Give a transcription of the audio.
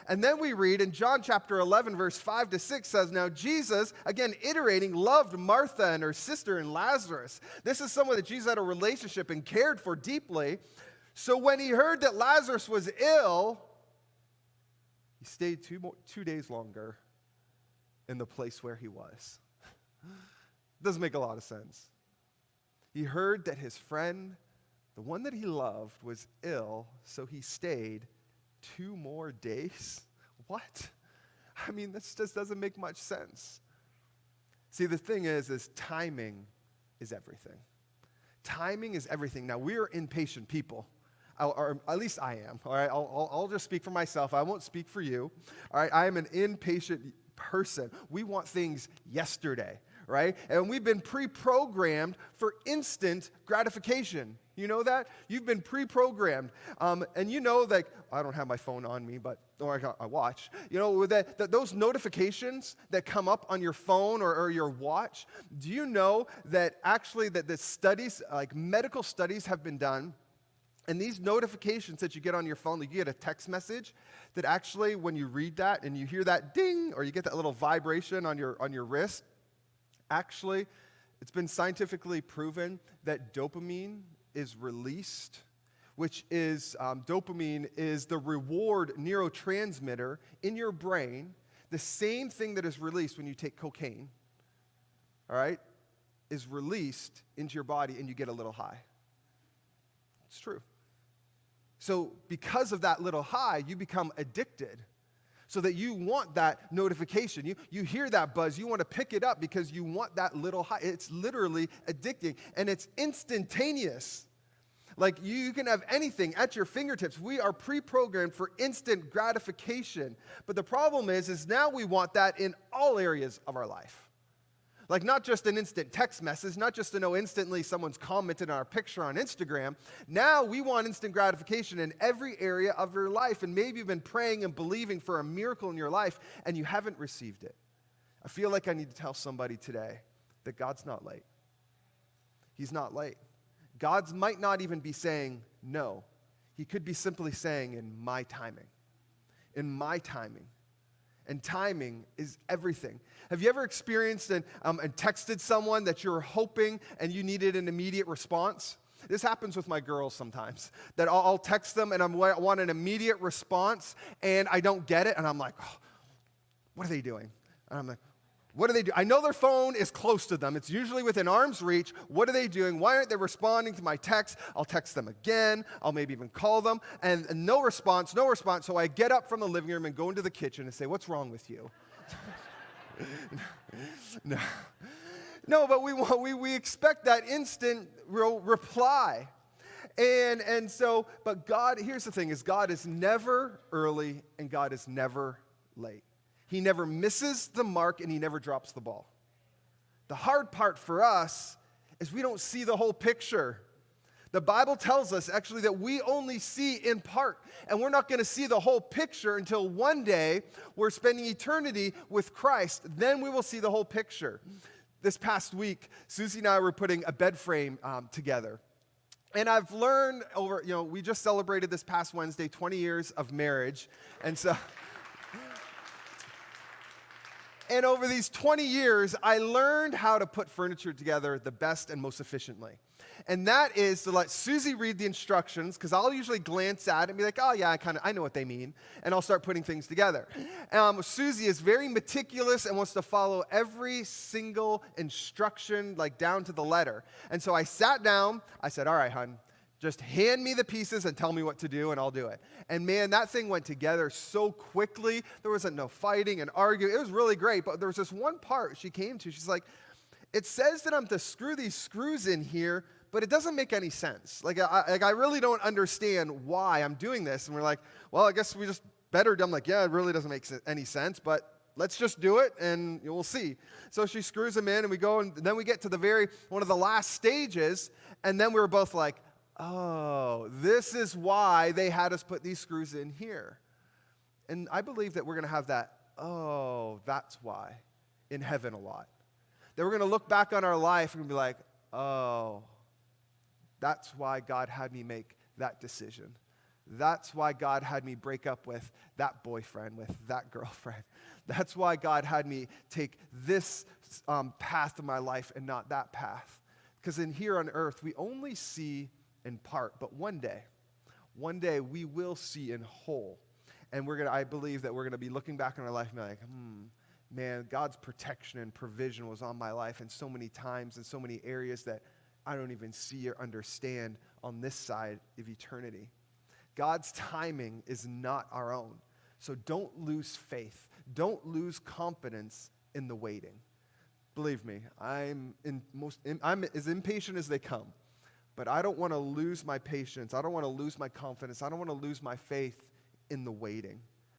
And then we read in John chapter 11, verse 5 to 6 says, now Jesus, again iterating, loved Martha and her sister and Lazarus. This is someone that Jesus had a relationship and cared for deeply. So when he heard that Lazarus was ill, he stayed 2 days longer in the place where he was. Doesn't make a lot of sense. He heard that his friend, the one that he loved, was ill, so he stayed 2 more days. What? I mean, this just doesn't make much sense. See, the thing is timing is everything. Timing is everything. Now, we are impatient people. Or at least I am, all right? I'll just speak for myself. I won't speak for you, all right? I am an impatient person. We want things yesterday, right? And we've been pre-programmed for instant gratification. You know that? You've been pre-programmed. And you know, like, I don't have my phone on me, or I watch. You know, that those notifications that come up on your phone or your watch, do you know that actually that the studies, like medical studies have been done, and these notifications that you get on your phone, like you get a text message, that actually when you read that and you hear that ding, or you get that little vibration on your wrist, actually, it's been scientifically proven that dopamine is released, which is, dopamine is the reward neurotransmitter in your brain, the same thing that is released when you take cocaine, all right, is released into your body and you get a little high. It's true. So because of that little high, you become addicted so that you want that notification. You hear that buzz, you want to pick it up because you want that little high. It's literally addicting, and it's instantaneous. Like you can have anything at your fingertips. We are pre-programmed for instant gratification. But the problem is now we want that in all areas of our life. Like not just an instant text message, not just to know instantly someone's commented on our picture on Instagram. Now we want instant gratification in every area of your life. And maybe you've been praying and believing for a miracle in your life and you haven't received it. I feel like I need to tell somebody today that God's not late. He's not late. God might not even be saying no. He could be simply saying in my timing. In my timing. And timing is everything. Have you ever experienced and texted someone that you're hoping and you needed an immediate response? This happens with my girls sometimes, that I'll text them and I want an immediate response and I don't get it and I'm like, oh, what are they doing? And I'm like, what do they do? I know their phone is close to them. It's usually within arm's reach. What are they doing? Why aren't they responding to my text? I'll text them again. I'll maybe even call them. And no response, no response. So I get up from the living room and go into the kitchen and say, what's wrong with you? No, but we expect that instant reply. And so, but God, here's the thing, is God is never early and God is never late. He never misses the mark and he never drops the ball. The hard part for us is we don't see the whole picture. The Bible tells us actually that we only see in part, and we're not going to see the whole picture until one day we're spending eternity with Christ. Then we will see the whole picture. This past week, Susie and I were putting a bed frame together. And I've learned we just celebrated this past Wednesday 20 years of marriage. And so... And over these 20 years, I learned how to put furniture together the best and most efficiently. And that is to let Susie read the instructions, because I'll usually glance at it and be like, oh yeah, I know what they mean. And I'll start putting things together. Susie is very meticulous and wants to follow every single instruction, like down to the letter. And so I sat down, I said, all right, hon, just hand me the pieces and tell me what to do, and I'll do it. And man, that thing went together so quickly. There wasn't no fighting and arguing. It was really great, but there was this one part she came to. She's like, it says that I'm to screw these screws in here, but it doesn't make any sense. I really don't understand why I'm doing this. And we're like, well, I guess we just better. I'm like, yeah, it really doesn't make any sense, but let's just do it, and we'll see. So she screws them in, and we go, and then we get to one of the last stages, and then we were both like, oh, this is why they had us put these screws in here. And I believe that we're going to have that, oh, that's why, in heaven a lot. That we're going to look back on our life and be like, oh, that's why God had me make that decision. That's why God had me break up with that boyfriend, with that girlfriend. That's why God had me take this path of my life and not that path. Because in here on earth, we only see in part, but one day we will see in whole. And I believe that we're going to be looking back on our life and be like, man, God's protection and provision was on my life in so many times in so many areas that I don't even see or understand on this side of eternity. God's timing is not our own. So don't lose faith. Don't lose confidence in the waiting. Believe me, I'm as impatient as they come. But I don't want to lose my patience. I don't want to lose my confidence. I don't want to lose my faith in the waiting.